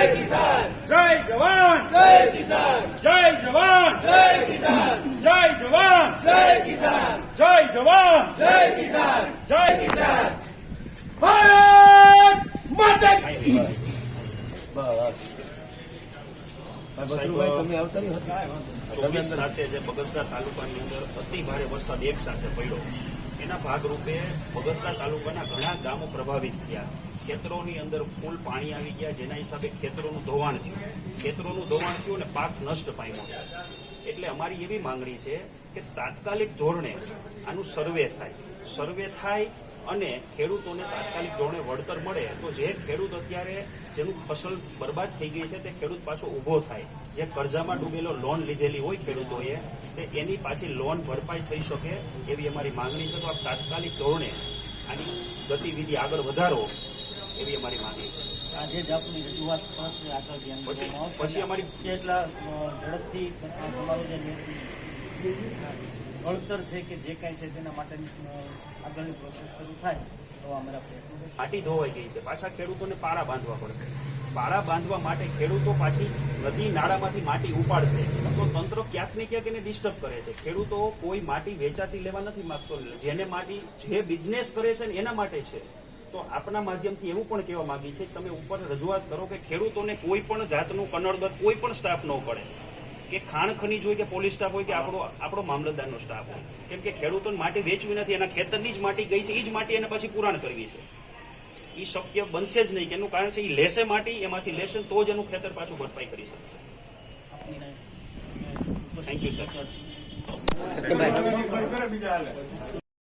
જય જવાન, જય કિસાન, જય જવાન, જય કિસાન, જય જવાન, જય કિસાન, જય જવાન, જય કિસાન, જય કિસાન. ભારત માતા કી ચોવીસ સાથે જે બગસરા તાલુકાની અંદર અતિ ભારે વરસાદ એક સાથે પડ્યો એના ભાગરૂપે બગસરા તાલુકાના ઘણા ગામો પ્રભાવિત થયા. ખેતરોની અંદર ફૂલ પાણી આવી ગયા, જેના હિસાબે ખેતરોનું ધોવાણ થયું અને પાક નષ્ટ પામ્યો છે. એટલે અમારી એવી માંગણી છે કે તાત્કાલિક ધોરણે આનું સર્વે થાય અને ખેડૂતોને તાત્કાલિક ધોરણે વળતર મળે તો જે ખેડૂત અત્યારે જેનું ફસલ બરબાદ થઈ ગઈ છે તે ખેડૂત પાછો ઊભો થાય. જે કર્જામાં ડૂબેલો લોન લીધેલી હોય ખેડૂતોએ તે એની પાછી લોન ભરપાઈ થઈ શકે એવી અમારી માંગણી છે. તો આ તાત્કાલિક ધોરણે આની ગતિવિધિ આગળ વધારો એવી અમારી માંગણી છે. આજે જ આપની રજૂઆત પછી અમારી એટલા ઝડપથી તમારું જે વળતર છે કે જે કાંઈ છે તેના માટે આગળની પ્રોસેસ શરૂ થાય તો અમારા પ્રયત્નો. માટી ધોવાઈ ગઈ છે, પાછા ખેડૂતોને પારા બાંધવા પડશે. પારા બાંધવા માટે ખેડૂતો પાછી નદી નાળામાંથી માટી ઉપાડશે તો તંત્ર ક્યાંક ને ક્યાંક એને ડિસ્ટર્બ કરે છે. ખેડૂતો કોઈ માટી વેચાતી લેવા નથી માંગતો, જેને માટી જે બિઝનેસ કરે છે ને એના માટે છે. તો આપના માધ્યમથી એવું પણ કહેવા માંગી છે કે તમે ઉપર રજૂઆત કરો કે ખેડૂતોને કોઈ પણ જાતનું કનડગત કોઈ પણ સ્ટાફ ન પડે, કે ખાણ ખનીજ હોય કે પોલીસ સ્ટાફ હોય કે આપણો મામલતદારનો સ્ટાફ હોય. કેમ કે ખેડૂતોને માટી વેચવી નથી, એના ખેતરની જ માટી ગઈ છે, એ જ માટી એને પછી પુરાણ કરવી છે. એ શક્ય બનશે જ નહીં. કે એનું કારણ છે એ લેશે માટી, એમાંથી લેશે તો જ એનું ખેતર પાછું ભરપાઈ કરી શકશે. Thank you sir.